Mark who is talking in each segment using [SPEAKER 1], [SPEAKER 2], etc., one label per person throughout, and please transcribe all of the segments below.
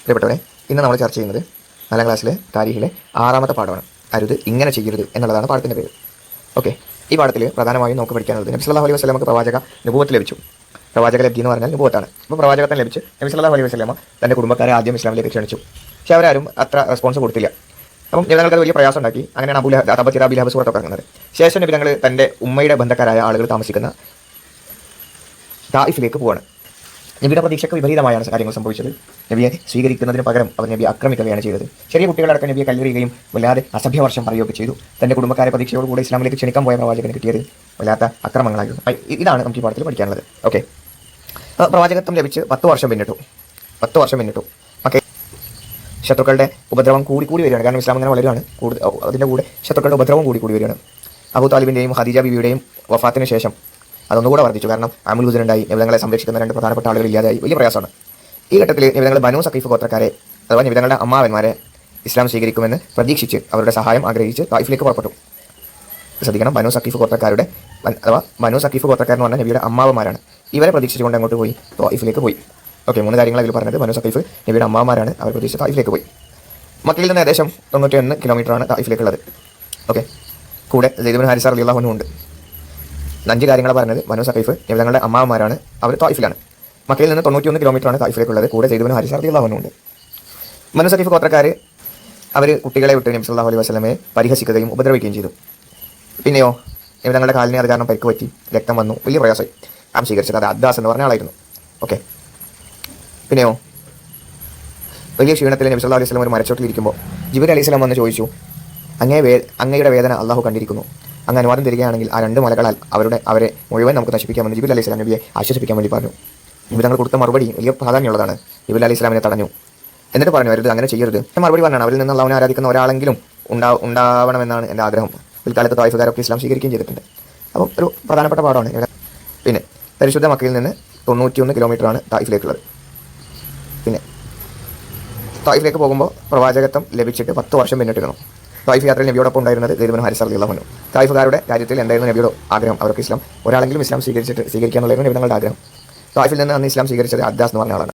[SPEAKER 1] പ്രിയപ്പെട്ടവരെ, ഇന്ന് നമ്മൾ ചർച്ച ചെയ്യുന്നത് 4ാം ക്ലാസ്സിലെ താരീഖിലെ 6ാമത്തെ പാഠമാണ്. അരുത്, ഇങ്ങനെ ചെയ്യരുത് എന്നുള്ളതാണ് പാഠത്തിൻ്റെ പേര്. ഓക്കെ, ഈ പാഠത്തിൽ പ്രധാനമായും നമുക്ക് പഠിക്കാനുള്ളത് നബി സല്ലല്ലാഹു അലൈഹി വസല്ലമക്ക് പ്രവാചക നുബുവത്ത് ലഭിച്ചു. പ്രവാചക ലബ്ധി എന്ന് പറഞ്ഞാൽ നുബുവത്താണ്. അപ്പോൾ പ്രവാചകത്വം ലഭിച്ച് നബി സല്ലല്ലാഹു അലൈഹി വസല്ലമ തൻ്റെ കുടുംബക്കാരെ ആദ്യം ഇസ്ലാമിലേക്ക് ക്ഷണിച്ചു. പക്ഷേ അവരാരും അത്ര റെസ്പോൺസ് കൊടുത്തില്ല. അപ്പം ഞങ്ങൾക്ക് വലിയ പ്രയാസം ഉണ്ടാക്കി. അങ്ങനെയാണ് അബുലഹബ് സൂറത്തൊക്കെ ഇറങ്ങുന്നത്. ശേഷം നബി ഞങ്ങൾ തൻ്റെ ഉമ്മയുടെ ബന്ധക്കാരായ ആളുകൾ താമസിക്കുന്ന തായിഫിലേക്ക് പോവാണ്. നബിയുടെ പ്രതീക്ഷയ്ക്ക് വിപരീതമായാണ് കാര്യങ്ങൾ സംഭവിച്ചത്. നബിയെ സ്വീകരിക്കുന്നതിന് പകരം അവർ നബിയെ ആക്രമിക്കുകയാണ് ചെയ്തത്. ചെറിയ കുട്ടികളടക്കം നബിയെ കല്ലെറിയുകയും വല്ലാതെ അസഭ്യവർഷം പറയുകയൊക്കെ ചെയ്തു. തൻ്റെ കുടുംബക്കാരെ പ്രതീക്ഷയോടുകൂടി ഇസ്ലാമിലേക്ക് ക്ഷണിക്കാൻ പോയ പ്രവാചകന് കിട്ടിയത് വല്ലാത്ത അക്രമങ്ങളായിരുന്നു. ഇതാണ് നമുക്ക് ഈ പാഠത്തിൽ പഠിക്കാനുള്ളത്. ഓക്കെ, പ്രവാചകത്വം ലഭിച്ച് 10 വർഷം പിന്നിട്ടു. 10 വർഷം പിന്നിട്ടു. ഓക്കെ, ശത്രുക്കളുടെ ഉപദ്രവം കൂടി വരികയാണ്. കാരണം ഇസ്ലാം അങ്ങനെ വളരുകയാണ്. അതിൻ്റെ കൂടെ ശത്രുക്കളുടെ ഉപദ്രവം കൂടി വരികയാണ്. അബൂ താലിബിൻ്റെയും ഖദീജ ബീവിയുടെയും വഫാത്തിന് ശേഷം അതൊന്നുകൂടെ വർദ്ധിച്ചു. കാരണം അമുൽ ഹുസനുണ്ടായി. നബിതങ്ങളെ സംരക്ഷിക്കുന്ന 2 പ്രധാനപ്പെട്ട ആളുകൾ ഇല്ലാതായി. വലിയ പ്രയാസമാണ്. ഈ ഘട്ടത്തിൽ നബിതങ്ങൾ ബനു സഖീഫ് ഗോത്രക്കാരെ, അഥവാ നബിതങ്ങളുടെ അമ്മാവന്മാരെ ഇസ്ലാം സ്വീകരിക്കുമെന്ന് പ്രതീക്ഷിച്ച് അവരുടെ സഹായം ആഗ്രഹിച്ച് തായിഫിലേക്ക് പുറപ്പെട്ടു. ശ്രദ്ധിക്കണം, ബനു സഖീഫ് ഗോത്രക്കാരുടെ അഥവാ ബനു സഖീഫ് ഗോത്രക്കാരെന്ന് പറഞ്ഞാൽ നബിയുടെ അമ്മാവന്മാരാണ്. ഇവരെ പ്രതീക്ഷിച്ചുകൊണ്ട് അങ്ങോട്ട് പോയി തായിഫിലേക്ക് പോയി. ഓക്കെ, 3 കാര്യങ്ങൾ അതിൽ പറഞ്ഞത്. ബനു സഖീഫ് നബിയുടെ അമ്മാവന്മാരാണ്. അവർ പ്രതീക്ഷിച്ച് തായിഫിലേക്ക് പോയി. മക്കയിൽ നിന്ന് ഏകദേശം 91 കിലോമീറ്ററാണ് തായിഫിലേക്കുള്ളത്. ഓക്കെ, കൂടെ സെയ്ദ് ബിൻ ഹാരിസ റളിയല്ലാഹു അൻഹു ഉണ്ട്. 5 കാര്യങ്ങൾ പറഞ്ഞത്. ബനു സഖീഫ് നബിതങ്ങളുടെ അമ്മാവന്മാരാണ്. അവർ തായിഫിലാണ്. മക്കയിൽ നിന്ന് 91 കിലോമീറ്ററാണ് തായിഫിലേക്കുള്ളത്. കൂടെ സെയ്ദ് ബിൻ ഹാരിസ റളിയല്ലാഹു അൻഹു ഉണ്ട്. ബനു സഖീഫ് ഗോത്രക്കാർ അവർ കുട്ടികളെ വിട്ട് നബി സല്ലല്ലാഹു അലൈഹി വസല്ലമയെ പരിഹസിക്കുകയും ഉപദ്രവിക്കുകയും ചെയ്തു. പിന്നെയോ നബിതങ്ങളുടെ കാലിന് അത് കാരണം പരിക്ക് പറ്റി, രക്തം വന്നു, വലിയ പ്രയാസമായി. സ്വീകരിച്ചത് അത് അദ്ദാസ് എന്ന് പറഞ്ഞ ആളായിരുന്നു. ഓക്കെ, പിന്നെയോ വലിയ ക്ഷീണത്തിൽ നബി സല്ലല്ലാഹു അലൈഹി വസല്ലം ഒരു മരച്ചോട്ടിലിരിക്കുമ്പോൾ ജിബ്രീൽ അലൈഹി സ്വലാം വന്ന് ചോദിച്ചു, അങ്ങയുടെ വേദന അള്ളാഹു കണ്ടിരിക്കുന്നു. അങ്ങ് അനുവാദം തരികയാണെങ്കിൽ ആ 2 മലകളാൽ അവരെ മുഴുവൻ നമുക്ക് നശിപ്പിക്കാമെന്ന് ജിബ്രീൽ അലൈഹി സ്വലാം നബിയെ ആശ്വസിപ്പിക്കാൻ വേണ്ടി പറഞ്ഞു. നബി തങ്ങൾ കൊടുത്ത മറുപടി വലിയ പ്രാധാന്യമുള്ളതാണ്. ജിബ്രീൽ അലൈഹി സ്വലാമിനെ തടഞ്ഞു. എന്നിട്ട് പറഞ്ഞു, അരുത്, അങ്ങനെ ചെയ്യരുത്. മറുപടി പറഞ്ഞാണ്, അവരിൽ നിന്ന് അള്ളാഹുവിനെ ആരാധിക്കുന്ന ഒരാളെങ്കിലും ഉണ്ടാവണമെന്നാണ് എൻ്റെ ആഗ്രഹം. പിൽക്കാലത്ത് തായിഫുകാരൊക്കെ ഇസ്ലാം സ്വീകരിക്കുകയും ചെയ്തിട്ടുണ്ട്. അപ്പം ഒരു പ്രധാനപ്പെട്ട പാഠമാണ്. പിന്നെ പരിശുദ്ധ മക്കയിൽ നിന്ന് 91 കിലോമീറ്ററാണ് തായിഫിലേക്കുള്ളത്. പിന്നെ തായിഫിലേക്ക് പോകുമ്പോൾ പ്രവാചകത്വം ലഭിച്ചിട്ട് 10 വർഷം പിന്നിട്ടിരുന്നു. തായിഫ് യാത്രയിൽ നബിയോടൊപ്പം ഉണ്ടായിരുന്നത് സെയ്ദ് ബിൻ ഹാരിസ റളിയല്ലാഹു അൻഹു. തായിഫുകാരുടെ കാര്യത്തിൽ എന്തായിരുന്നു നബിയുടെ ആഗ്രഹം? അവർക്ക് ഒരാളെങ്കിലും ഇസ്ലാം സ്വീകരിക്കാനുള്ളതായിരുന്നു നബിതങ്ങളുടെ ആഗ്രഹം. തായിഫിൽ നിന്ന് അന്ന് ഇസ്ലാം സ്വീകരിച്ചത് അദ്ദാസ് എന്ന് പറഞ്ഞ ആളാണ്.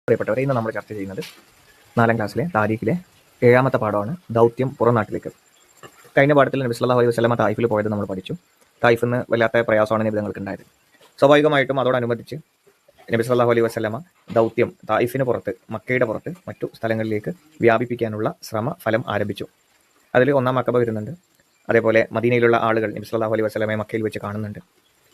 [SPEAKER 1] പ്രിയപ്പെട്ടവരെ, ഇന്ന് നമ്മൾ ചർച്ച ചെയ്യുന്നത് 4ാം ക്ലാസ്സിലെ താരീഖിലെ 7ാമത്തെ പാഠമാണ് ദൗത്യം പുറംനാട്ടിലേക്ക്. കഴിഞ്ഞ പാഠത്തിൽ നബി സല്ലല്ലാഹു അലൈഹി വസല്ലമ തായിഫിൽ പോയത് നമ്മൾ പഠിച്ചു. തായിഫിൽ നിന്ന് വല്ലാത്ത പ്രയാസമാണ് നബിതങ്ങൾക്ക് ഉണ്ടായത്. സ്വാഭാവികമായിട്ടും അതോടനുബന്ധിച്ച് നബി സല്ലല്ലാഹു അലൈഹി വസല്ലമ ദൗത്യം തായിഫിന് പുറത്ത്, മക്കയുടെ പുറത്ത് മറ്റു സ്ഥലങ്ങളിലേക്ക് വ്യാപിപ്പിക്കാനുള്ള ഫലം ആരംഭിച്ചു. അതിൽ 1ാം അഖബ വരുന്നുണ്ട്. അതേപോലെ മദീനയിലുള്ള ആളുകൾ നബി സല്ലല്ലാഹു അലൈഹി വസല്ലമയെ മക്കയിൽ വെച്ച് കാണുന്നുണ്ട്.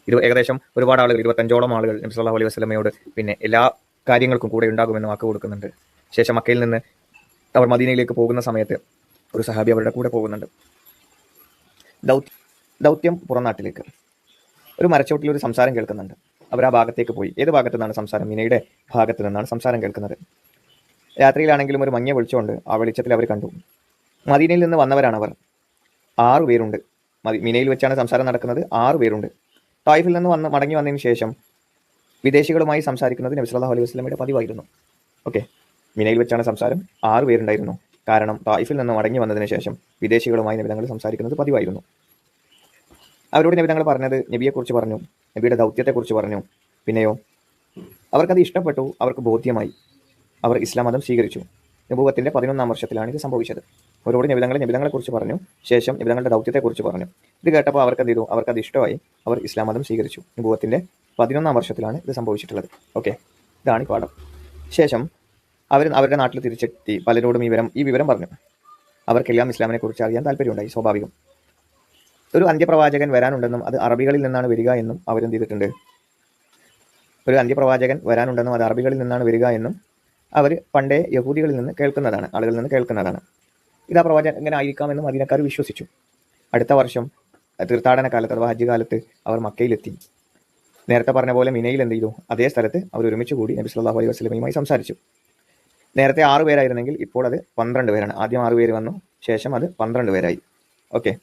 [SPEAKER 1] ഇത് ഏകദേശം ഒരുപാട് ആളുകൾ, 25ഓളം ആളുകൾ നബി സല്ലല്ലാഹു അലൈഹി വസല്ലമയോട് പിന്നെ എല്ലാ കാര്യങ്ങൾക്കും കൂടെ ഉണ്ടാകുമെന്ന് വാക്ക് കൊടുക്കുന്നുണ്ട്. ശേഷം മക്കയിൽ നിന്ന് അവർ മദീനയിലേക്ക് പോകുന്ന സമയത്ത് ഒരു സഹാബി അവരുടെ കൂടെ പോകുന്നുണ്ട്. ദൗത്യം പുറംനാട്ടിലേക്ക് ഒരു മരച്ചോട്ടിൽ ഒരു സംസാരം കേൾക്കുന്നുണ്ട്. അവർ ആ ഭാഗത്തേക്ക് പോയി. ഏത് ഭാഗത്തു നിന്നാണ് സംസാരം? മിനയുടെ ഭാഗത്ത് നിന്നാണ് സംസാരം കേൾക്കുന്നത്. രാത്രിയിലാണെങ്കിലും ഒരു മങ്ങിയ വെളിച്ചമുണ്ട്. ആ വെളിച്ചത്തിൽ അവർ കണ്ടു, മദീനയിൽ നിന്ന് വന്നവരാണ് അവർ. 6 പേരുണ്ട്. മിനയിൽ വെച്ചാണ് സംസാരം നടക്കുന്നത്. 6 പേരുണ്ട്. തായിഫിൽ നിന്ന് മടങ്ങി വന്നതിന് ശേഷം വിദേശികളുമായി സംസാരിക്കുന്നത് നബി സല്ലല്ലാഹു അലൈഹി വസല്ലമയുടെ പതിവായിരുന്നു. ഓക്കെ, മിനയിൽ വെച്ചാണ് സംസാരം. 6 പേരുണ്ടായിരുന്നു. കാരണം തായിഫിൽ നിന്ന് മടങ്ങി വന്നതിന് ശേഷം വിദേശികളുമായി നബിതങ്ങൾ സംസാരിക്കുന്നത് പതിവായിരുന്നു. അവരോട് നബിതങ്ങൾ പറഞ്ഞത് നബിയെക്കുറിച്ച് പറഞ്ഞു, നബിയുടെ ദൗത്യത്തെക്കുറിച്ച് പറഞ്ഞു. പിന്നെയോ അവർക്കത് ഇഷ്ടപ്പെട്ടു, അവർക്ക് ബോധ്യമായി. അവർ ഇസ്ലാം മതം സ്വീകരിച്ചു. നബുവത്തിൻ്റെ 11ാം വർഷത്തിലാണ് ഇത് സംഭവിച്ചത്. അവരോട് നബിതങ്ങളെക്കുറിച്ച് പറഞ്ഞു, ശേഷം നബിതങ്ങളുടെ ദൗത്യത്തെക്കുറിച്ച് പറഞ്ഞു. ഇത് കേട്ടപ്പോൾ അവർക്ക് എന്ത് ചെയ്തു? അവർക്കത് ഇഷ്ടമായി. അവർ ഇസ്ലാം മതം സ്വീകരിച്ചു. നബുവത്തിൻ്റെ 11ാം വർഷത്തിലാണ് ഇത് സംഭവിച്ചിട്ടുള്ളത്. ഓക്കെ, ഇതാണ് ഈ പാഠം. ശേഷം അവർ അവരുടെ നാട്ടിൽ തിരിച്ചെത്തി പലരോടും ഈ വിവരം പറഞ്ഞു. അവർക്കെല്ലാം ഇസ്ലാമിനെ കുറിച്ച് അറിയാൻ താല്പര്യമുണ്ടായി. സ്വാഭാവികം. ഒരു അന്ത്യപ്രവാചകൻ വരാനുണ്ടെന്നും അത് അറബികളിൽ നിന്നാണ് വരിക എന്നും അവരെന്ത് ചെയ്തിട്ടുണ്ട്? ഒരു അന്ത്യപ്രവാചകൻ വരാനുണ്ടെന്നും അത് അറബികളിൽ നിന്നാണ് വരിക എന്നും അവർ പണ്ടേ യഹൂദികളിൽ നിന്ന് കേൾക്കുന്നതാണ്, ആളുകളിൽ നിന്ന് കേൾക്കുന്നതാണ്. ഇത് ആ പ്രവാചകൻ ആയിരിക്കാമെന്നും മദീനക്കാർ വിശ്വസിച്ചു. അടുത്ത വർഷം തീർത്ഥാടന കാലത്ത് അഥവാ ഹജ്ജ് കാലത്ത് അവർ മക്കയിലെത്തി. നേരത്തെ പറഞ്ഞ പോലെ മിനയിൽ എന്ത് ചെയ്തു? അതേ സ്ഥലത്ത് അവർ ഒരുമിച്ച് കൂടി നബി സല്ലല്ലാഹു അലൈഹി വസല്ലമയുമായി സംസാരിച്ചു. നേരത്തെ 6 പേരായിരുന്നെങ്കിൽ ഇപ്പോൾ അത് 12 പേരാണ്. ആദ്യം 6 പേര് വന്നു, ശേഷം അത് 12 പേരായി. ഓക്കെ,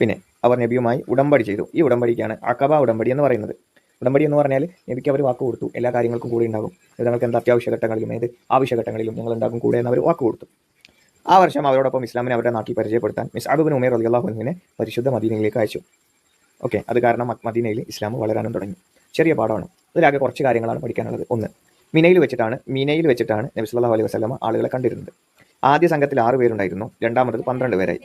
[SPEAKER 1] പിന്നെ അവർ നബിയുമായി ഉടമ്പടി ചെയ്തു. ഈ ഉടമ്പടിക്കാണ് അഖബ ഉടമ്പടി എന്ന് പറയുന്നത്. ഉടമ്പടി എന്ന് പറഞ്ഞാൽ നബിക്ക് അവർ വാക്ക് കൊടുത്തു, എല്ലാ കാര്യങ്ങൾക്കും കൂടെ ഉണ്ടാകും. ഞങ്ങൾക്ക് എന്ത് അത്യാവശ്യ ഘട്ടങ്ങളിലും ഏത് ആവശ്യഘട്ടങ്ങളിലും ഞങ്ങൾ ഉണ്ടാകും കൂടെ എന്ന് അവർ വാക്ക് കൊടുത്തു. ആ വർഷം അവരോടൊപ്പം ഇസ്ലാമിനെ അവരുടെ നാട്ടിൽ പരിചയപ്പെടുത്താൻ മുസ്അബ് ഇബ്നു ഉമൈർ റളിയല്ലാഹു അൻഹുവിനെ പരിശുദ്ധ മദീനയിലേക്ക് അയച്ചു. ഓക്കെ, അത് കാരണം മദീനയിൽ ഇസ്ലാം വളരാനും തുടങ്ങി. ചെറിയ പാഠമാണ്. ഇതിലാകെ കുറച്ച് കാര്യങ്ങളാണ് പഠിക്കാനുള്ളത്. ഒന്ന്, മിനയിൽ വെച്ചിട്ടാണ് നബി സല്ലല്ലാഹു അലൈഹി വസല്ലമ ആളുകളെ കണ്ടിരുന്നത്. ആദ്യ സംഘത്തിൽ 6 പേരുണ്ടായിരുന്നു. രണ്ടാമത് 12 പേരായി.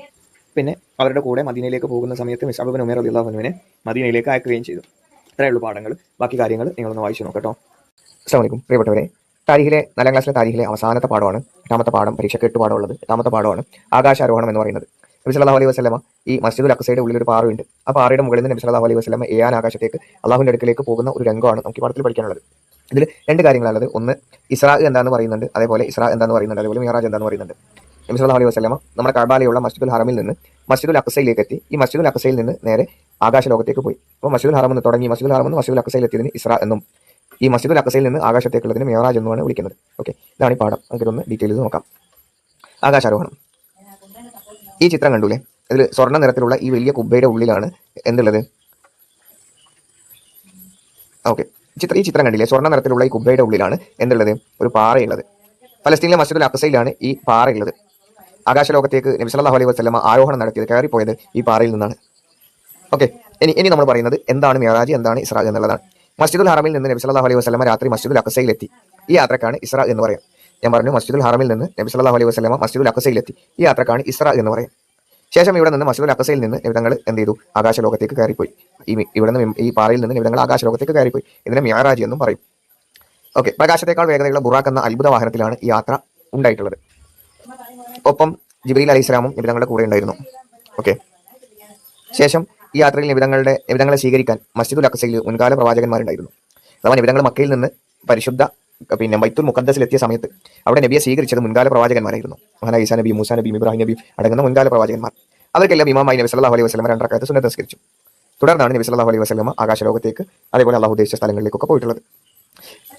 [SPEAKER 1] പിന്നെ അവരുടെ കൂടെ മദീനയിലേക്ക് പോകുന്ന സമയത്ത് മുസ്അബ് ഇബ്നു ഉമൈർ റളിയല്ലാഹു അൻഹുവിനെ മദീനയിലേക്ക് അയക്കുകയും ചെയ്തു. ഇത്രയേ ഉള്ളൂ പാഠങ്ങൾ. ബാക്കി കാര്യങ്ങൾ നിങ്ങളൊന്ന് വായിച്ചു നോക്കട്ടോ. അസ്സലാമു അലൈക്കും പ്രിയപ്പെട്ടവരെ, 4ാം ക്ലാസ്സിലെ താരീഖിലെ അവസാനത്തെ പാഠമാണ്. 8ാമത്തെ പാഠം. പരീക്ഷയ്ക്ക് 8 പാഠമുള്ളത്. 8ാമത്തെ പാഠമാണ് ആകാശാരോഹണം എന്ന് പറയുന്നത്. നബി സല്ലല്ലാഹു അലൈഹി വസല്ലമ ഈ മസ്ജിദുൽ അഖ്സയുടെ ഉള്ളിൽ ഒരു പാറയുണ്ട്. ആ പാറയുടെ മുകളിൽ നിന്ന് നബി സല്ലല്ലാഹു അലൈഹി വസല്ലമ ഏഴാൻ ആകാശത്തേക്ക് അള്ളാഹുവിൻ്റെ അടുക്കിലേക്ക് പോകുന്ന ഒരു രംഗമാണ് നമുക്ക് ഈ പാഠത്തിൽ പഠിക്കാനുള്ളത്. ഇതിൽ 2 കാര്യങ്ങളുള്ളത്. ഒന്ന്, ഇസ്രാ എന്താന്ന് പറയുന്നുണ്ട്, അതേപോലെ മിഅ്റാജ് എന്താന്ന് പറയുന്നുണ്ട്. നബി സല്ലല്ലാഹു അലൈഹി വസല്ലമ നമ്മുടെ കഅബയിലുള്ള മസ്ജിദുൽ ഹറമിൽ നിന്ന് മസ്ജിദുൽ അഖ്സയിലേക്ക് എത്തി. ഈ മസ്ജിദുൽ അഖ്സയിൽ നിന്ന് നേരെ ആകാശലോകത്തേക്ക് പോയി. അപ്പോൾ മസ്ജിദുൽ ഹറം എന്ന് തുടങ്ങി മസ്ജിദുൽ ഹറം എന്ന് മസ്ജിദുൽ അഖ്സയിൽ എത്തിയതിന് ഇസ്രാ എന്നും ഈ മസ്ജിദുൽ അഖ്സയിൽ നിന്ന് ആകാശത്തേക്കുള്ളതിന് മിഅ്റാജ് എന്നുമാണ് വിളിക്കുന്നത്. ഓക്കെ, ഇതാണ് ഈ പാഠം. നമുക്കിതൊന്ന് ഡീറ്റെയിൽ ചെയ്ത് നോക്കാം. ആകാശാരോഹണം. ഈ ചിത്രം കണ്ടൂലേ? ഇതിൽ സ്വർണ്ണ നിറത്തിലുള്ള ഈ വലിയ കുബ്ബയുടെ ഉള്ളിലാണ് എന്തുള്ളത്? ഓക്കെ, ഈ ചിത്രം കണ്ടില്ലേ? സ്വർണ്ണ നിറത്തിലുള്ള ഈ കുബ്ബയുടെ ഉള്ളിലാണ് എന്തുള്ളത്? ഒരു പാറയുള്ളത്. ഫലസ്തീനിലെ മസ്ജിദുൽ അഖ്സയിലാണ് ഈ പാറയുള്ളത്. ആകാശലോകത്തേക്ക് നബി സല്ലല്ലാഹു അലൈഹി വസല്ലമ ആരോഹണം നടത്തിയത്, കയറിപ്പോയത് ഈ പാറയിൽ നിന്നാണ്. ഓക്കെ, ഇനി നമ്മൾ പറയുന്നത് എന്താണ് മിഅ്റാജ്, എന്താണ് ഇസ്രാ എന്നുള്ളതാണ്. മസ്ജിദുൽ ഹറമിൽ നിന്ന് നബി സല്ലല്ലാഹു അലൈഹി വസല്ലമ രാത്രി മസ്ജിദുൽ അഖ്സയിലെത്തി. ഈ യാത്രക്കാണ് ഇസ്രാ എന്ന് പറയാം. ഞാൻ പറഞ്ഞു, മസ്ജിദുൽ ഹറമിൽ നിന്ന് നബി സല്ലല്ലാഹു അലൈഹി വസല്ലമ മസ്ജിദുൽ അഖ്സയിലെത്തി. ഈ യാത്രക്കാണ് ഇസ്രാ എന്ന് പറയും. ശേഷം ഇവിടെ നിന്ന് മസ്ജിദുൽ അഖ്സയിൽ നിന്ന് നബിതങ്ങൾ എന്ത് ചെയ്തു? ആകാശലോകത്തേക്ക് കയറിപ്പോയി. ഇവിടെ നിന്ന് ഈ പാറയിൽ നിന്ന് നബിതങ്ങൾ ആകാശലോകത്തേക്ക് കയറിപ്പോയി. ഇതിനെ മിഅ്റാജ് എന്നും പറയും. ഓക്കെ, പ്രകാശത്തേക്കാൾ വേഗതയുള്ള ബുറാഖ് എന്ന അത്ഭുത വാഹനത്തിലാണ് ഈ യാത്ര ഉണ്ടായിട്ടുള്ളത്. ഒപ്പം ജിബ്രീൽ അലൈഹി സ്വലാമും നബിതങ്ങളുടെ കൂടെ ഉണ്ടായിരുന്നു. ഓക്കെ, ശേഷം ഈ യാത്രയിൽ നബിതങ്ങളെ സ്വീകരിക്കാൻ മസ്ജിദുൽ അഖ്സയിൽ മുൻകാല പ്രവാചകന്മാരുണ്ടായിരുന്നു. അഥവാ നബിതങ്ങൾ മക്കയിൽ നിന്ന് പരിശുദ്ധ ബൈത്തുൽ മുഖദ്ദസിലെത്തിയ സമയത്ത് അവിടെ നബിയെ സ്വീകരിച്ചത് മുൻകാല പ്രവാചകന്മാരായിരുന്നു. മഹാനായ ഈസാ നബി, മൂസാ നബി, ഇബ്രാഹിം നബി അടങ്ങുന്ന മുൻകാല പ്രവാചകന്മാർ. അവർക്കെല്ലാം ഇമാമായി നബി സല്ലല്ലാഹു അലൈഹി വസല്ലമ 2 റക്അത്ത് സുന്നത്ത് നിസ്കരിച്ചു. തുടർന്നാണ് നബി സല്ലല്ലാഹു അലൈഹി വസല്ലമ ആകാശലോകത്തേക്ക്, അതേപോലെ അള്ളാഹു ഉദ്ദേശിച്ച സ്ഥലങ്ങളിലേക്കൊക്കെ പോയിട്ടുള്ളത്.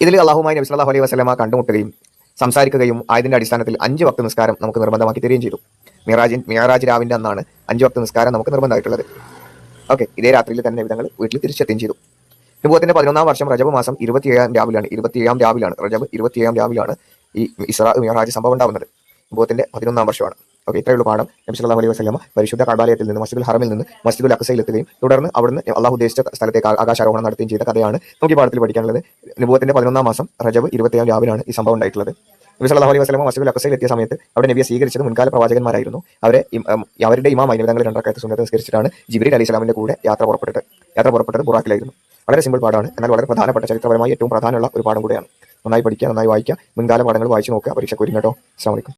[SPEAKER 1] ഇതിൽ അള്ളാഹുമായി നബി സല്ലല്ലാഹു അലൈഹി വസല്ലമ കണ്ടുമുട്ടുകയും സംസാരിക്കുകയും ആയതിന്റെ അടിസ്ഥാനത്തിൽ 5 വക്ത് നിസ്കാരം നമുക്ക് നിർബന്ധമാക്കി തരികയും ചെയ്തു. മിഅ്റാജ് രാവിന്റെ അന്നാണ് 5 വക്ത് നിസ്കാരം നമുക്ക് നിർബന്ധമായിട്ടുള്ളത്. ഓക്കെ, ഇതേ രാത്രിയിൽ തന്നെ നബിതങ്ങൾ വീട്ടിൽ തിരിച്ചെത്തുകയും ചെയ്തു. നബുവത്തിന്റെ 11ാം വർഷം റജബ് മാസം 27ാം രാവിലാണ് റജബ് 27ാം രാവിലാണ് ഈ ഇസ്രാ മിഅ്റാജ് സംഭവം ഉണ്ടാകുന്നത്. നബുവത്തിന്റെ 11ാം വർഷമാണ്. ഓക്കെ, ഇത്രയുള്ള പാഠം. നബി സല്ലല്ലാഹു അലൈഹി വസല്ലമ പരിശുദ്ധ കഅബാലയത്തിൽ നിന്ന് മസ്ജിദുൽ ഹറമിൽ നിന്ന് മസ്ജിദുൽ അഖ്സയിൽ എത്തുകയും തുടർന്ന് അവിടുന്ന് അള്ളാഹു ഉദ്ദേശിച്ച സ്ഥലത്തേക്ക് ആകാശാരോഹണം നടത്തുകയും ചെയ്ത കഥയാണ് നമുക്ക് ഈ പാഠത്തിൽ പഠിക്കാനുള്ളത്. നുബുവത്തിന്റെ 11-ാം മാസം റജബ് 27 രാവിലാണ് ഈ സംഭവം ഉണ്ടായിട്ടുള്ളത്. നബി സല്ലല്ലാഹു അലൈഹി വസല്ലമ മസ്ജിദുൽ അഖ്സയിൽ എത്തിയ സമയത്ത് അവിടെ നബിയെ സ്വീകരിച്ചത് മുൻകാല പ്രവാചകന്മാരായിരുന്നു. അവരുടെ ഇമാമായി നബി തങ്ങൾ 2 റക്അത്ത് സുന്നത്ത് നിസ്കരിച്ചിട്ടാണ് ജിബ്രീൽ അലൈഹിസ്സലാമിന്റെ കൂടെ യാത്ര പുറപ്പെട്ടത് ബുറാക്കിലായിരുന്നു. വളരെ സിമ്പിൾ പാഠമാണ്, എന്നാൽ വളരെ പ്രധാനപ്പെട്ട ചരിത്രപരമായി ഏറ്റവും പ്രധാനമുള്ള ഒരു പാഠം കൂടെയാണ്. നന്നായി പഠിക്കുക, നന്നായി വായിക്കുക, മുൻകാല പാഠങ്ങൾ വായിച്ചു നോക്കുക, പരീക്ഷയ്ക്ക് ഒരുങ്ങട്ടോ. അസ്സലാമു അലൈക്കും.